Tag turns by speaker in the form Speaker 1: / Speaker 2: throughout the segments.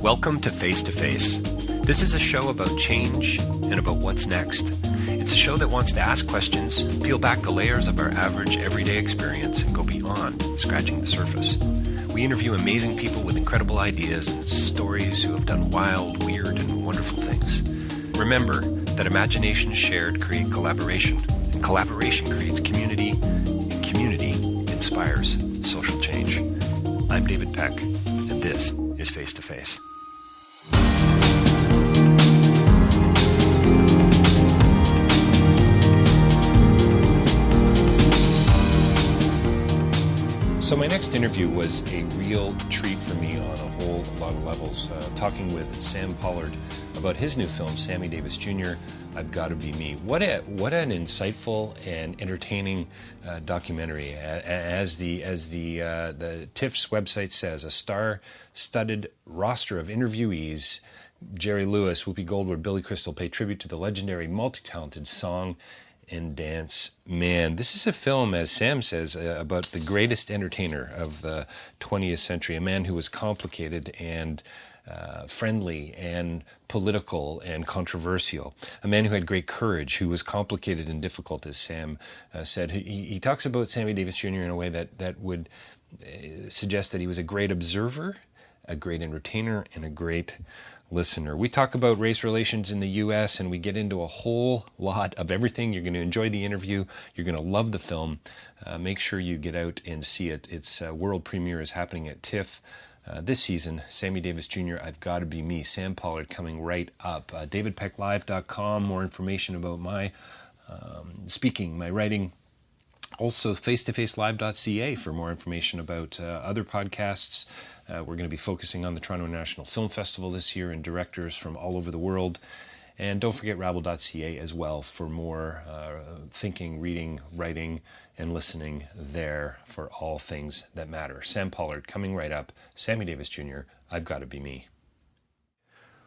Speaker 1: Welcome to Face to Face. This is a show about change and about what's next. It's a show that wants to ask questions, peel back the layers of our average everyday experience, and go beyond scratching the surface. We interview amazing people with incredible ideas and stories who have done wild, weird, and wonderful things. Remember that imagination shared creates collaboration, and collaboration creates community, and community inspires social change. I'm David Peck, and this is Face to Face. So my next interview was a real treat for me on a whole lot of levels, talking with Sam Pollard about his new film, Sammy Davis Junior, I've Gotta Be Me. What an insightful and entertaining documentary. As the TIFF's website says, a star-studded roster of interviewees. Jerry Lewis, Whoopi Goldberg, Billy Crystal pay tribute to the legendary multi-talented song and dance man. This is a film, as Sam says, about the greatest entertainer of the 20th century, a man who was complicated and friendly and political and controversial, a man who had great courage, who was complicated and difficult, as Sam said. He talks about Sammy Davis Jr. in a way that would suggest that he was a great observer, a great entertainer, and a great listener. We talk about race relations in the U.S. and we get into a whole lot of everything. You're going to enjoy the interview. You're going to love the film. Make sure you get out and see it. Its world premiere is happening at TIFF this season. Sammy Davis Jr., I've Gotta Be Me. Sam Pollard coming right up. DavidPeckLive.com, more information about my speaking, my writing. Also, facetofacelive.ca for more information about other podcasts. We're going to be focusing on the Toronto International Film Festival this year and directors from all over the world. And don't forget rabble.ca as well for more thinking, reading, writing, and listening there for all things that matter. Sam Pollard coming right up. Sammy Davis Jr., I've Gotta Be Me.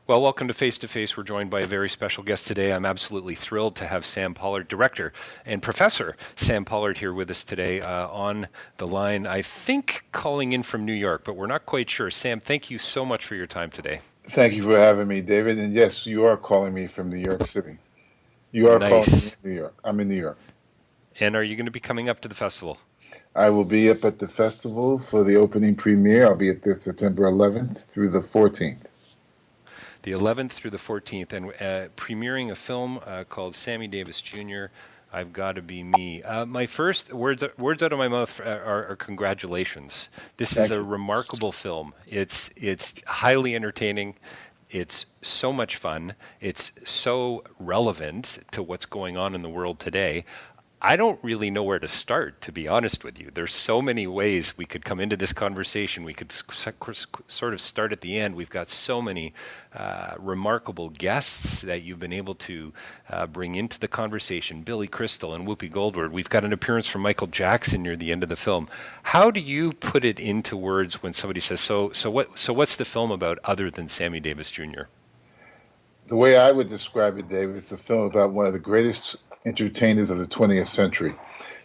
Speaker 1: Well, welcome to Face to Face. We're joined by a very special guest today. I'm absolutely thrilled to have Sam Pollard, director and professor Sam Pollard, here with us today on the line. I think calling in from New York, but we're not quite sure. Sam, thank you so much for your time today.
Speaker 2: Thank you for having me, David. And yes, you are calling me from New York City. You are calling me from New York. I'm in New York.
Speaker 1: And are you going to be coming up to the festival?
Speaker 2: I will be up at the festival for the opening premiere. I'll be at this September 11th through the 14th.
Speaker 1: The 11th through the 14th, and premiering a film called Sammy Davis Jr., I've Gotta Be Me. My first words out of my mouth are congratulations. This is a remarkable film. It's highly entertaining. It's so much fun. It's so relevant to what's going on in the world today. I don't really know where to start, to be honest with you. There's so many ways we could come into this conversation. We could sort of start at the end. We've got so many remarkable guests that you've been able to bring into the conversation. Billy Crystal and Whoopi Goldberg. We've got an appearance from Michael Jackson near the end of the film. How do you put it into words when somebody says, so what's the film about other than Sammy Davis Jr.?
Speaker 2: The way I would describe it, David, it's a film about one of the greatest entertainers of the 20th century.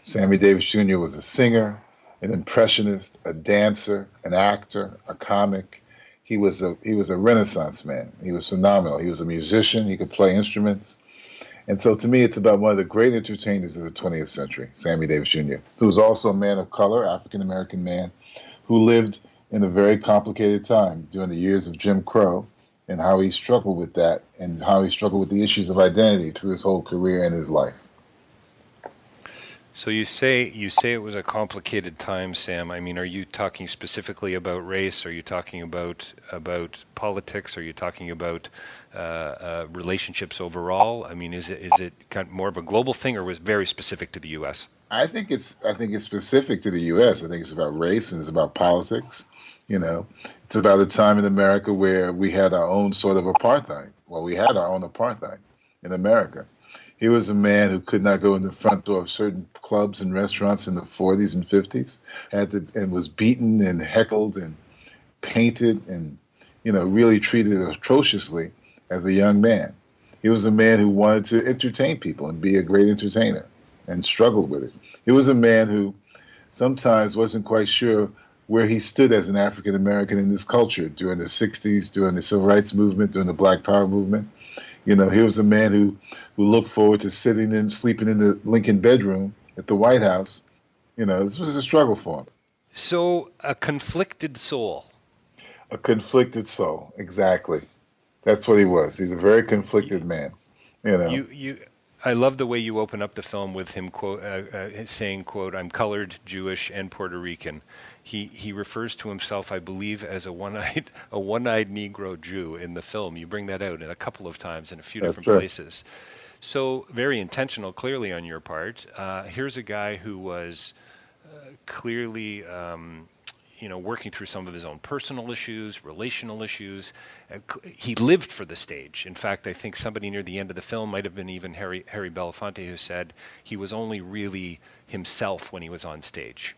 Speaker 2: Sammy Davis Jr. was a singer, an impressionist, a dancer, an actor, a comic. He was a Renaissance man. He was phenomenal. He was a musician. He could play instruments. And so to me, it's about one of the great entertainers of the 20th century, Sammy Davis Jr., who was also a man of color, African-American man, who lived in a very complicated time during the years of Jim Crow, and how he struggled with that, and how he struggled with the issues of identity through his whole career and his life.
Speaker 1: So you say it was a complicated time, Sam. I mean, are you talking specifically about race? Are you talking about politics? Are you talking about relationships overall? I mean, is it kind of more of a global thing, or was it very specific to the U.S.?
Speaker 2: I think it's specific to the U.S. I think it's about race and it's about politics. You know, it's about a time in America where we had our own sort of apartheid. Well, we had our own apartheid in America. He was a man who could not go in the front door of certain clubs and restaurants in the 40s and 50s, and was beaten and heckled and painted and, really treated atrociously as a young man. He was a man who wanted to entertain people and be a great entertainer and struggled with it. He was a man who sometimes wasn't quite sure where he stood as an African American in this culture during the 60s, during the Civil Rights Movement, during the Black Power movement. You know, he was a man who looked forward to sleeping in the Lincoln bedroom at the White House. You know, this was a struggle for him.
Speaker 1: So, a conflicted soul.
Speaker 2: A conflicted soul, exactly. That's what he was. He's a very conflicted man. You know.
Speaker 1: I love the way you open up the film with him saying, "quote I'm colored, Jewish, and Puerto Rican." He refers to himself, I believe, as a one-eyed Negro Jew in the film. You bring that out in a couple of times in a few different places. So very intentional, clearly on your part. Here's a guy who was clearly working through some of his own personal issues, relational issues. He lived for the stage. In fact, I think somebody near the end of the film, might have been even Harry Belafonte, who said he was only really himself when he was on stage.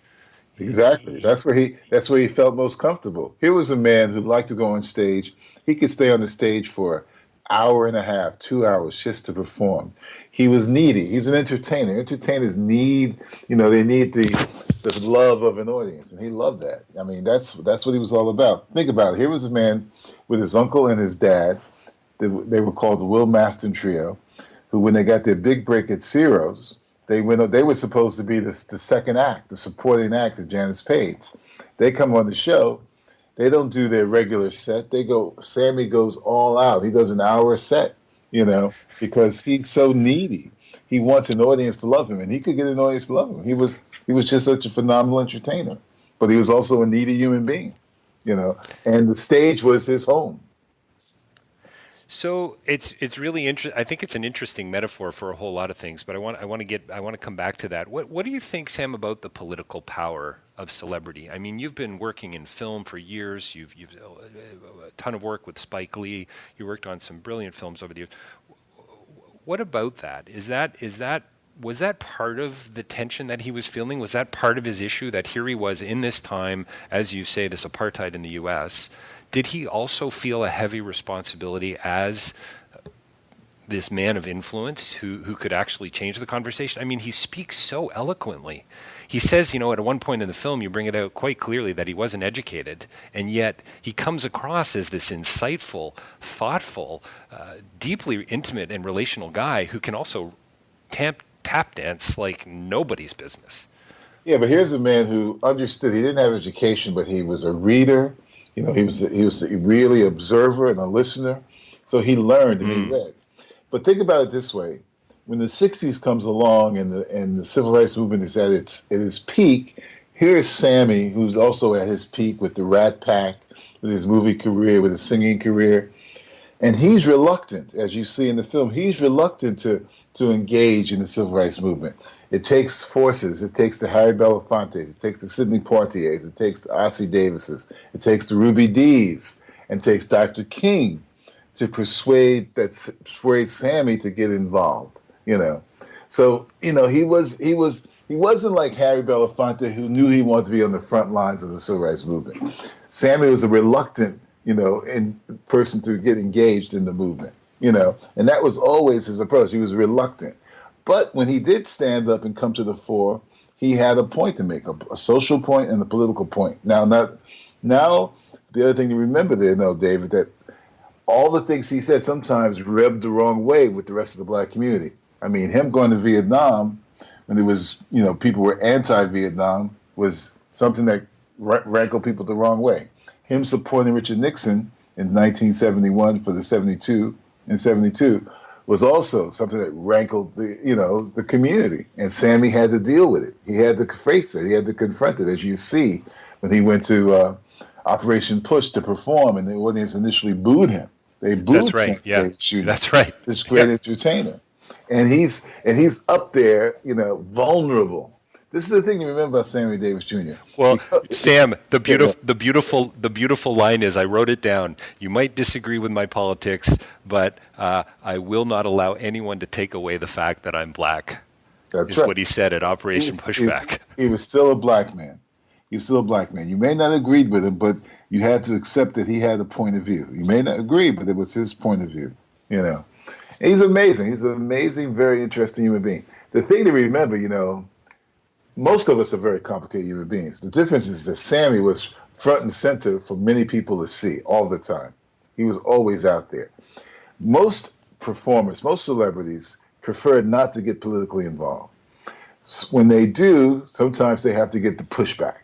Speaker 2: Exactly. That's where he felt most comfortable. Here was a man who liked to go on stage. He could stay on the stage for an hour and a half, 2 hours just to perform. He was needy. He's an entertainer. Entertainers need, they need the love of an audience, and he loved that. I mean, that's what he was all about. Think about it. Here was a man with his uncle and his dad. They were called the Will Maston Trio, who, when they got their big break at Ciro's, they were supposed to be the second act, the supporting act of Janis Page. They come on the show. They don't do their regular set. Sammy goes all out. He does an hour set, because he's so needy. He wants an audience to love him, and he could get an audience to love him. He was just such a phenomenal entertainer, but he was also a needy human being, and the stage was his home.
Speaker 1: So it's really interesting. I think it's an interesting metaphor for a whole lot of things, but I want to come back to that. What do you think, Sam, about the political power of celebrity? I mean, you've been working in film for years. You've a ton of work with Spike Lee. You worked on some brilliant films over the years. What about that? Was that part of the tension that he was feeling? Was that part of his issue, that here he was in this time, as you say, this apartheid in the U.S.? Did he also feel a heavy responsibility as this man of influence who could actually change the conversation? I mean, he speaks so eloquently. He says, at one point in the film, you bring it out quite clearly that he wasn't educated, and yet he comes across as this insightful, thoughtful, deeply intimate and relational guy who can also tap dance like nobody's business.
Speaker 2: Yeah, but here's a man who understood. He didn't have education, but he was a reader. He was really an observer and a listener. So he learned and he read. But think about it this way. When the 60s comes along and the civil rights movement is at its peak, here's Sammy, who's also at his peak with the Rat Pack, with his movie career, with his singing career. And he's reluctant, as you see in the film, he's reluctant to engage in the civil rights movement. It takes forces. It takes the Harry Belafontes. It takes the Sidney Poitiers. It takes the Ossie Davises. It takes the Ruby Dees. And it takes Dr. King to persuade Sammy to get involved. So he wasn't like Harry Belafonte, who knew he wanted to be on the front lines of the civil rights movement. Sammy was a reluctant, person to get engaged in the movement. And that was always his approach. He was reluctant. But when he did stand up and come to the fore, he had a point to make, a social point and a political point. Now, the other thing to remember there, David, that all the things he said sometimes rubbed the wrong way with the rest of the black community. I mean, him going to Vietnam when there was, people were anti-Vietnam was something that rankled people the wrong way. Him supporting Richard Nixon in 1971 for the 72 was also something that rankled the community, and Sammy had to deal with it. He had to face it. He had to confront it, as you see when he went to Operation Push to perform, and the audience initially booed him. They booed
Speaker 1: Sammy Davis Junior. That's right.
Speaker 2: This great entertainer, and he's up there, vulnerable. This is the thing to remember about Sammy Davis Jr.
Speaker 1: Well, Sam, the beautiful line is, I wrote it down. You might disagree with my politics, but I will not allow anyone to take away the fact that I'm black. That's right. What he said at Operation Pushback.
Speaker 2: He was still a black man. He was still a black man. You may not agree with him, but you had to accept that he had a point of view. You may not agree, but it was his point of view. And he's amazing. He's an amazing, very interesting human being. The thing to remember, most of us are very complicated human beings. The difference is that Sammy was front and center for many people to see all the time. He was always out there. Most performers, most celebrities prefer not to get politically involved. When they do, sometimes they have to get the pushback.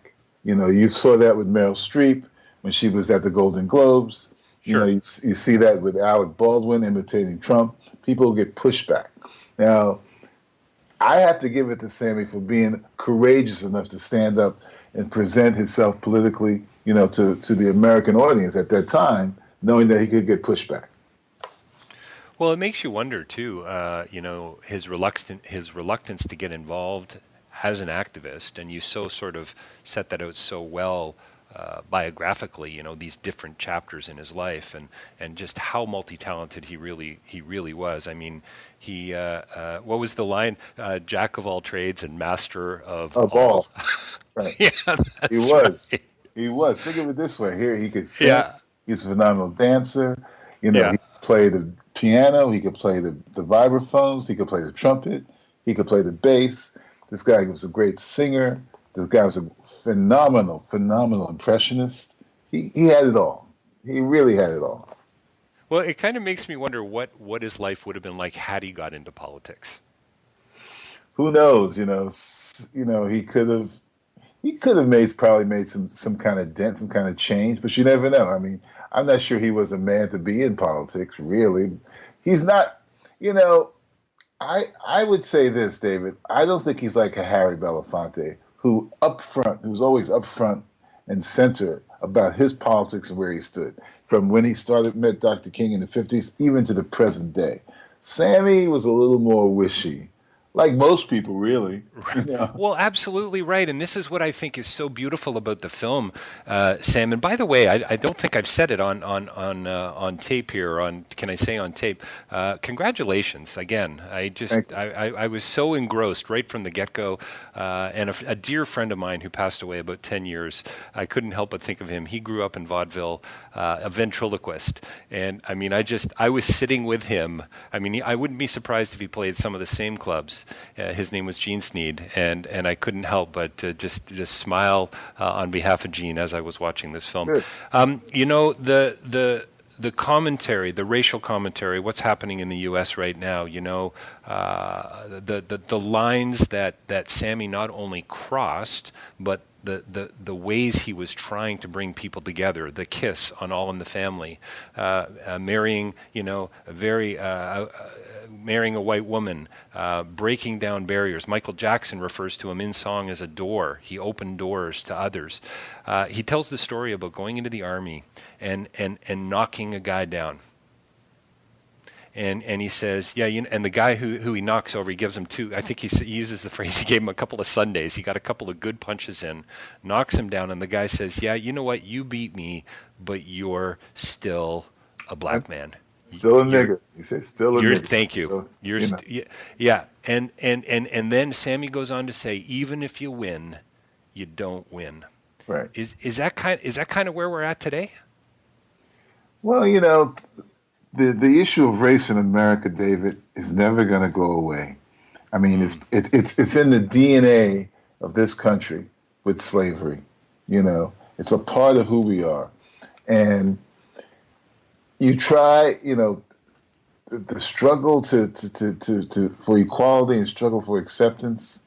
Speaker 2: You know, you saw that with Meryl Streep when she was at the Golden Globes. You know, you see that with Alec Baldwin imitating Trump. People get pushback. Now, I have to give it to Sammy for being courageous enough to stand up and present himself politically, you know, to the American audience at that time, knowing that he could get pushback.
Speaker 1: Well, it makes you wonder too. You know, his reluctance to get involved as an activist, and you sort of set that out so well biographically. You know, these different chapters in his life, and just how multi-talented he really was. I mean, he what was the line? Jack of all trades and master of all.
Speaker 2: Right.
Speaker 1: Yeah,
Speaker 2: he was.
Speaker 1: Right.
Speaker 2: He was. Think of it this way: here he could sing.
Speaker 1: Yeah.
Speaker 2: He's a phenomenal dancer. You know,
Speaker 1: Yeah.
Speaker 2: he could play the piano. He could play the vibraphones. He could play the trumpet. He could play the bass. This guy was a great singer. This guy was a phenomenal impressionist. He had it all. He really had it all.
Speaker 1: Well, it kind of makes me wonder what his life would have been like had he got into politics.
Speaker 2: Who knows? You know, he could have probably made some kind of dent, some kind of change, but you never know. I mean, I'm not sure he was a man to be in politics, really. He's not, you know, I would say this, David. I don't think he's like a Harry Belafonte, who was always up front and center about his politics and where he stood, from when he met Dr. King in the 50s, even to the present day. Sammy was a little more wishy. Like most people, really. You know?
Speaker 1: Well, absolutely right, and this is what I think is so beautiful about the film, Sam. And by the way, I don't think I've said it on tape here. Can I say on tape? Congratulations again. I was so engrossed right from the get-go, and a dear friend of mine who passed away about 10 years. I couldn't help but think of him. He grew up in vaudeville, a ventriloquist, and I mean, I was sitting with him. I mean, I wouldn't be surprised if he played some of the same clubs. His name was Gene Sneed, and I couldn't help but just smile on behalf of Gene as I was watching this film. You know, the commentary, the racial commentary, what's happening in the U.S. right now. You know, the lines that Sammy not only crossed, but the ways he was trying to bring people together, the kiss on All in the Family, marrying, you know, marrying a white woman, breaking down barriers. Michael Jackson refers to him in song as a door. He opened doors to others. He tells the story about going into the army and knocking a guy down. And he says, yeah, you know, and the guy who he knocks over, he gives him two. I think he uses the phrase, he gave him a couple of Sundays. He got a couple of good punches in, knocks him down, and the guy says, yeah, you know what, you beat me, but you're still a black man.
Speaker 2: Still a nigger. He said, still a nigger.
Speaker 1: Thank you.
Speaker 2: So,
Speaker 1: yeah. And then Sammy goes on to say, even if you win, you don't win.
Speaker 2: Right.
Speaker 1: Is that kind of where we're at today?
Speaker 2: Well, you know, the issue of race in America, David, is never going to go away. I mean, it's in the DNA of this country with slavery. You know, it's a part of who we are, and you try, you know, the struggle for equality and struggle for acceptance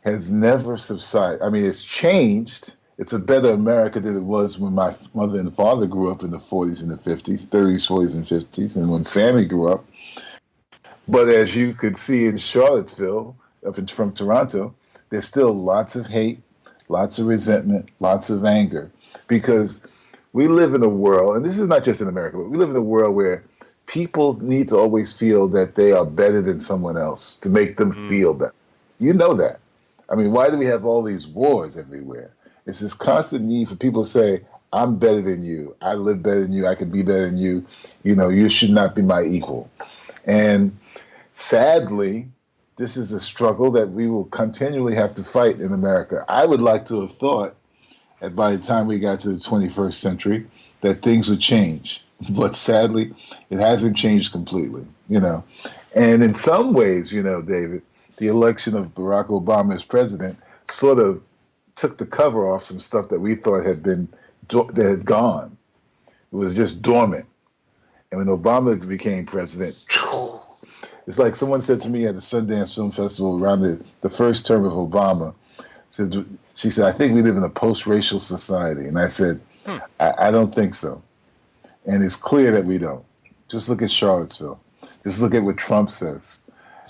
Speaker 2: has never subsided. I mean, it's changed. It's a better America than it was when my mother and father grew up in the 40s and the 50s, 30s, 40s, and 50s, and when Sammy grew up. But as you could see in Charlottesville, from Toronto, there's still lots of hate, lots of resentment, lots of anger, because we live in a world, and this is not just in America, but we live in a world where people need to always feel that they are better than someone else to make them feel better. You know that. I mean, why do we have all these wars everywhere? It's this constant need for people to say, I'm better than you. I live better than you. I can be better than you. You know, you should not be my equal. And sadly, this is a struggle that we will continually have to fight in America. I would like to have thought that by the time we got to the 21st century, that things would change. But sadly, it hasn't changed completely, you know. And in some ways, you know, David, the election of Barack Obama as president sort of took the cover off some stuff that we thought that had gone. It was just dormant. And when Obama became president, it's like someone said to me at the Sundance Film Festival around the first term of Obama, she said, I think we live in a post-racial society. And I said, I don't think so. And it's clear that we don't. Just look at Charlottesville. Just look at what Trump says.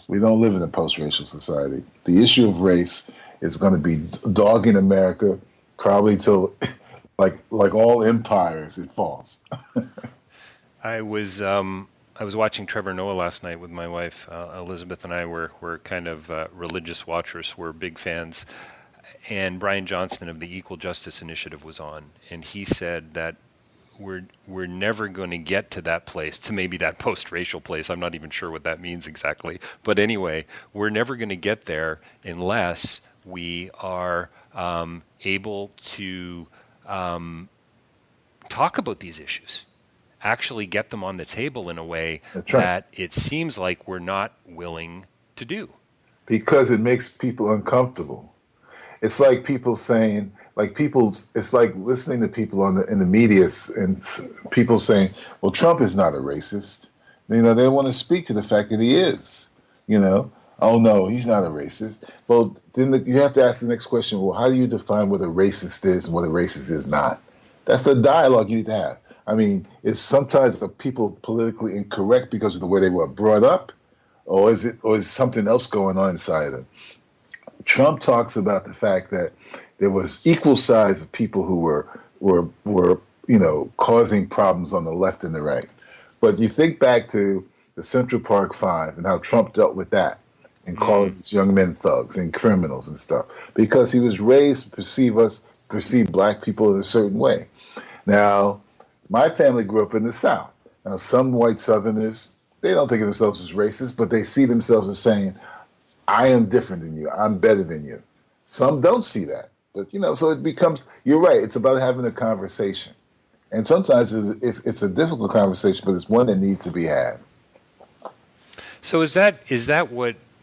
Speaker 2: We don't live in a post-racial society. The issue of race is going to be dogging America probably till, like all empires, it falls.
Speaker 1: I was watching Trevor Noah last night with my wife. Elizabeth and I were kind of religious watchers. We're big fans. And Brian Johnston of the Equal Justice Initiative was on, and he said that we're never going to get to that place, to maybe that post-racial place. I'm not even sure what that means exactly. But anyway, we're never going to get there unless we are able to talk about these issues, actually get them on the table in a way that it seems like we're not willing to do.
Speaker 2: Because it makes people uncomfortable. It's like people saying, it's like listening to people in the media and people saying, well, Trump is not a racist. They want to speak to the fact that he is, Oh, no, he's not a racist. Well, then you have to ask the next question, well, how do you define what a racist is and what a racist is not? That's the dialogue you need to have. I mean, is sometimes people politically incorrect because of the way they were brought up, or is something else going on inside them? Trump talks about the fact that there was equal size of people who were causing problems on the left and the right. But you think back to the Central Park Five and how Trump dealt with that and calling these young men thugs and criminals and stuff, because he was raised to perceive black people in a certain way. Now, my family grew up in the South. Now, some white Southerners, they don't think of themselves as racist, but they see themselves as saying, I am different than you. I'm better than you. Some don't see that. But, so it becomes, you're right, it's about having a conversation. And sometimes it's a difficult conversation, but it's one that needs to be had.
Speaker 1: So is that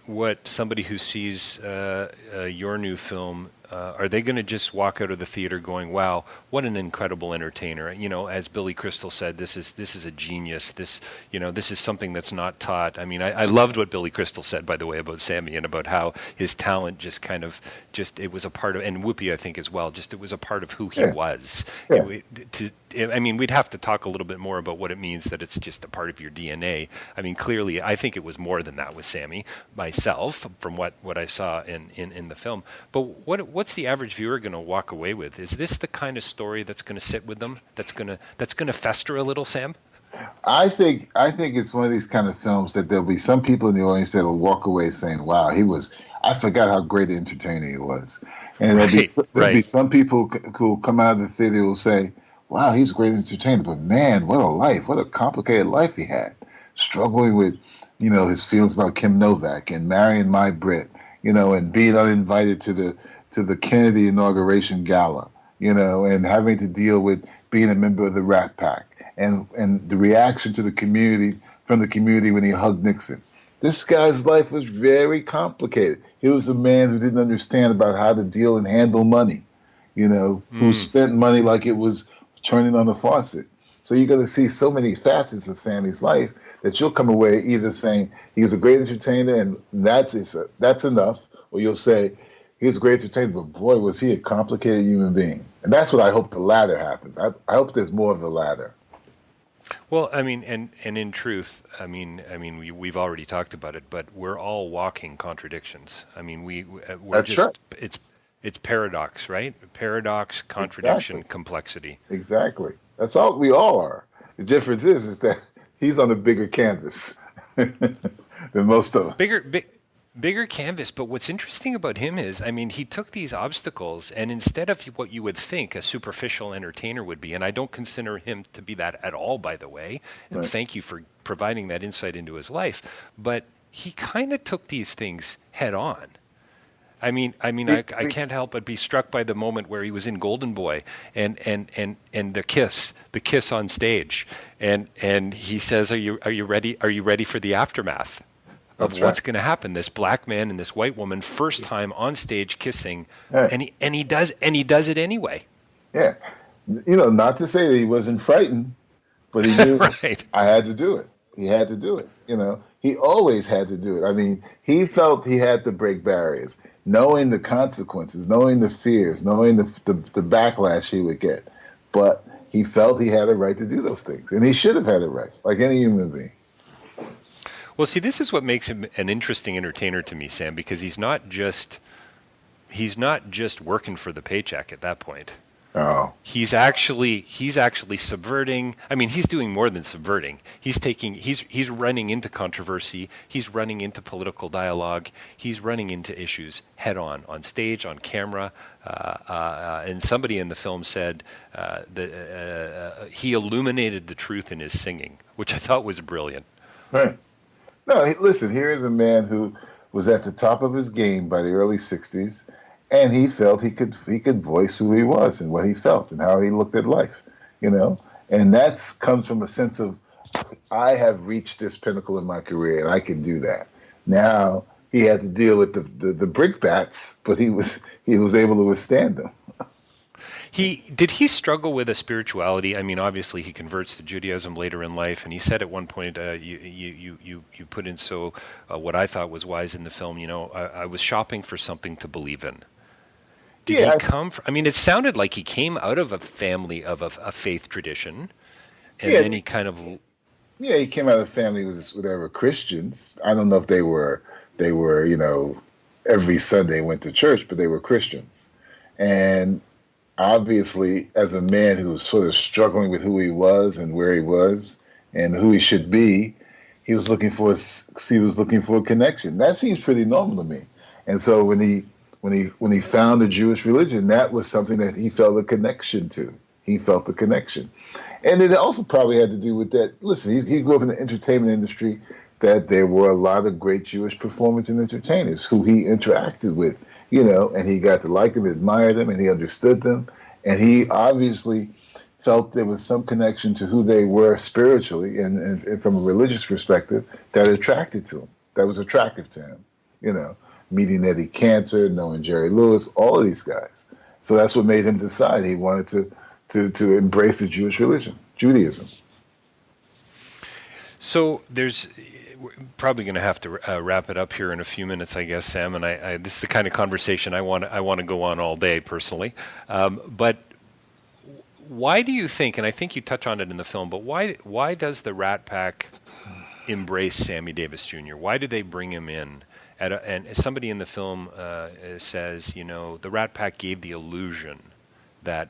Speaker 1: what somebody who sees your new film, are they going to just walk out of the theater going, wow, what an incredible entertainer? As Billy Crystal said, this is a genius. This is something that's not taught. I mean, I loved what Billy Crystal said, by the way, about Sammy and about how his talent it was a part of, and Whoopi, I think, as well, it was a part of who he was.
Speaker 2: Yeah.
Speaker 1: We'd have to talk a little bit more about what it means that it's just a part of your DNA. I mean, clearly, I think it was more than that with Sammy, myself, from what I saw in the film. But what's the average viewer going to walk away with? Is this the kind of story that's going to sit with them? That's going to fester a little, Sam?
Speaker 2: I think it's one of these kind of films that there'll be some people in the audience that'll walk away saying, "Wow, I forgot how great an entertainer he was," and there'll be some people who come out of the theater who will say, "Wow, he's a great entertainer, but man, what a complicated life he had, struggling with, his feelings about Kim Novak and marrying my Brit, and being uninvited to the Kennedy inauguration gala, and having to deal with being a member of the Rat Pack and the reaction to the community when he hugged Nixon." This guy's life was very complicated. He was a man who didn't understand about how to deal and handle money, who spent money like it was turning on the faucet. So you're going to see so many facets of Sammy's life that you'll come away either saying he was a great entertainer and that's enough, or you'll say he was a great entertainer, but boy, was he a complicated human being. And that's what I hope the latter happens. I hope there's more of the latter.
Speaker 1: Well, I mean, and in truth, I mean, we've already talked about it, but we're all walking contradictions. I mean, we're
Speaker 2: that's
Speaker 1: just
Speaker 2: right.
Speaker 1: It's paradox, right? Paradox, contradiction,
Speaker 2: Exactly.
Speaker 1: Complexity.
Speaker 2: Exactly. That's all we all are. The difference is that he's on a bigger canvas than most of us.
Speaker 1: Bigger canvas, but what's interesting about him is, I mean, he took these obstacles, and instead of what you would think a superficial entertainer would be, and I don't consider him to be that at all, by the way, and
Speaker 2: Right.
Speaker 1: thank you for providing that insight into his life, but he kind of took these things head on. I can't help but be struck by the moment where he was in Golden Boy and the kiss on stage, and he says, "Are you ready? Are you ready for the aftermath?" of
Speaker 2: That's
Speaker 1: what's
Speaker 2: right.
Speaker 1: going to happen. This black man and this white woman, first time on stage kissing,
Speaker 2: Right.
Speaker 1: and he does it anyway.
Speaker 2: Yeah. Not to say that he wasn't frightened, but he knew
Speaker 1: Right.
Speaker 2: I had to do it. He had to do it. He always had to do it. I mean, he felt he had to break barriers, knowing the consequences, knowing the fears, knowing the backlash he would get. But he felt he had a right to do those things, and he should have had a right, like any human being.
Speaker 1: Well, see, this is what makes him an interesting entertainer to me, Sam, because he's not just working for the paycheck at that point.
Speaker 2: Oh.
Speaker 1: He's actually subverting. I mean, he's doing more than subverting. He's running into controversy. He's running into political dialogue. He's running into issues head on stage, on camera. And somebody in the film said that he illuminated the truth in his singing, which I thought was brilliant.
Speaker 2: Right. No, listen, here is a man who was at the top of his game by the early 60s, and he felt he could voice who he was and what he felt and how he looked at life, And that comes from a sense of, I have reached this pinnacle in my career, and I can do that. Now, he had to deal with the brickbats, but he was able to withstand them.
Speaker 1: Did he struggle with a spirituality? I mean, obviously he converts to Judaism later in life, and he said at one point, you put in what I thought was wise in the film. I was shopping for something to believe in. Did he come from? I mean, it sounded like he came out of a family of a faith tradition, and then he kind of.
Speaker 2: Yeah, he came out of a family they were Christians. I don't know if they were every Sunday went to church, but they were Christians, and obviously, as a man who was sort of struggling with who he was and where he was and who he should be, he was looking for a connection. That seems pretty normal to me. And so when he found the Jewish religion, that was something that he felt a connection to. He felt the connection, and it also probably had to do with that. Listen, he grew up in the entertainment industry. That there were a lot of great Jewish performers and entertainers who he interacted with. And he got to like them, admire them, and he understood them. And he obviously felt there was some connection to who they were spiritually and from a religious perspective that attracted to him, that was attractive to him. Meeting Eddie Cantor, knowing Jerry Lewis, all of these guys. So that's what made him decide he wanted to embrace the Jewish religion, Judaism.
Speaker 1: So we're probably going to have to wrap it up here in a few minutes, I guess, Sam. And this is the kind of conversation I want to go on all day, personally. But why do you think? And I think you touch on it in the film. But why does the Rat Pack embrace Sammy Davis Jr.? Why do they bring him in? And somebody in the film says, the Rat Pack gave the illusion that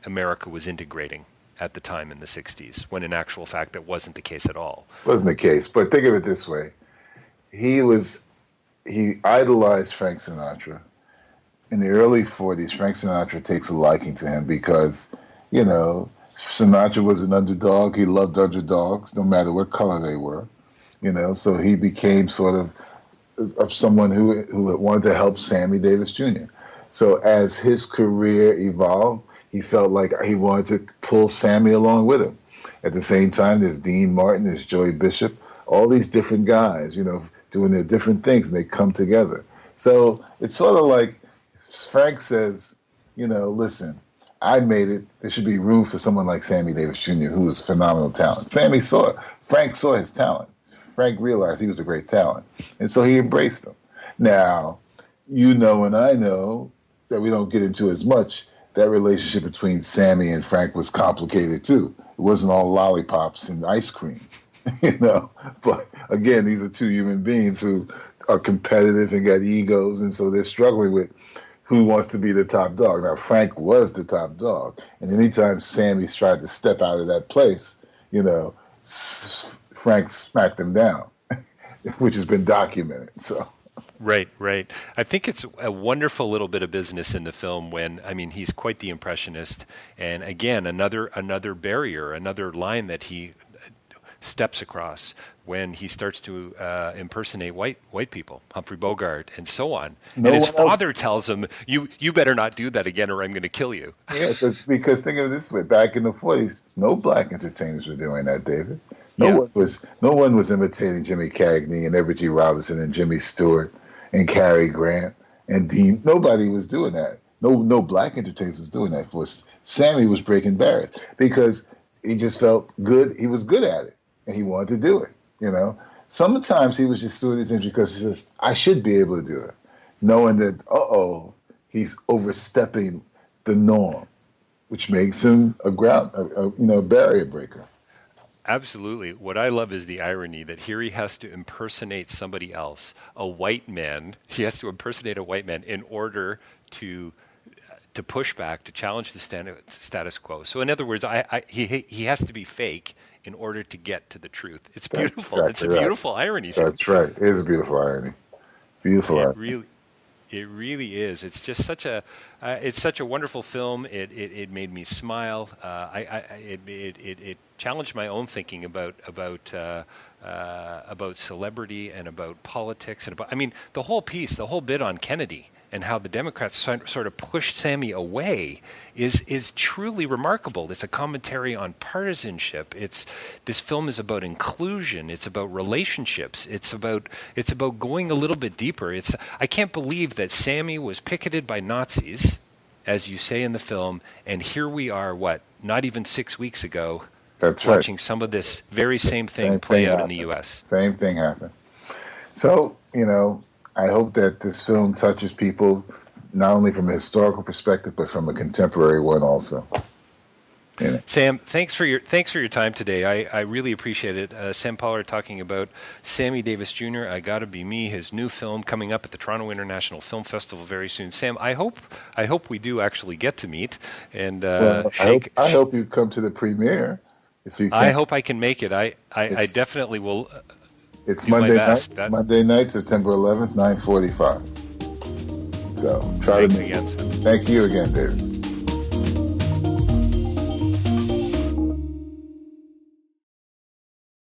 Speaker 1: America was integrating at the time in the 60s, when in actual fact that wasn't the case at all.
Speaker 2: Wasn't the case, but think of it this way. He idolized Frank Sinatra. In the early 40s, Frank Sinatra takes a liking to him because, Sinatra was an underdog. He loved underdogs, no matter what color they were, so he became sort of someone who wanted to help Sammy Davis Jr. So as his career evolved, he felt like he wanted to pull Sammy along with him. At the same time, there's Dean Martin, there's Joey Bishop, all these different guys, doing their different things, and they come together. So it's sort of like Frank says, listen, I made it. There should be room for someone like Sammy Davis Jr., who is phenomenal talent. Frank saw his talent. Frank realized he was a great talent, and so he embraced him. Now, and I know that we don't get into as much. That relationship between Sammy and Frank was complicated too. It wasn't all lollipops and ice cream, But again, these are two human beings who are competitive and got egos, and so they're struggling with who wants to be the top dog. Now, Frank was the top dog, and anytime Sammy's tried to step out of that place, Frank smacked him down, which has been documented. So.
Speaker 1: Right. I think it's a wonderful little bit of business in the film he's quite the impressionist. And again, another barrier, another line that he steps across when he starts to impersonate white people, Humphrey Bogart and so on. And his father tells him, you better not do that again or I'm going to kill you.
Speaker 2: Yeah, because think of it this way. Back in the 40s, no black entertainers were doing that, David. No one was imitating Jimmy Cagney and Everett G. Robinson and Jimmy Stewart and Cary Grant and Dean. Nobody was doing that. No black entertainers was doing that. For us. Sammy was breaking barriers because he just felt good. He was good at it, and he wanted to do it. You know, sometimes he was just doing these things because he says, "I should be able to do it," knowing that he's overstepping the norm, which makes him a barrier breaker.
Speaker 1: Absolutely. What I love is the irony that here he has to impersonate somebody else, a white man. He has to impersonate a white man in order to push back, to challenge the status quo. So in other words, he has to be fake in order to get to the truth. It's beautiful. It's a beautiful irony.
Speaker 2: That's right. It is a beautiful irony. Beautiful irony.
Speaker 1: It really is. It's just such a wonderful film. It made me smile. It challenged my own thinking about celebrity and about politics and the whole piece, the whole bit on Kennedy and how the Democrats sort of pushed Sammy away is truly remarkable. It's a commentary on partisanship. This film is about inclusion. It's about relationships. It's about going a little bit deeper. I can't believe that Sammy was picketed by Nazis, as you say in the film, and here we are, not even 6 weeks ago, watching some of this very same thing play out in the U.S.
Speaker 2: Same thing happened. So, I hope that this film touches people not only from a historical perspective, but from a contemporary one also.
Speaker 1: Sam, thanks for your time today. I really appreciate it. Sam Pollard talking about Sammy Davis Junior, I Gotta Be Me, his new film coming up at the Toronto International Film Festival very soon. Sam, I hope we do actually get to meet and shake.
Speaker 2: I hope you come to the premiere if you can.
Speaker 1: I hope I can make it. I definitely will.
Speaker 2: It's Monday night, September 11th, 9:45. So try to make it. Thank you again, David.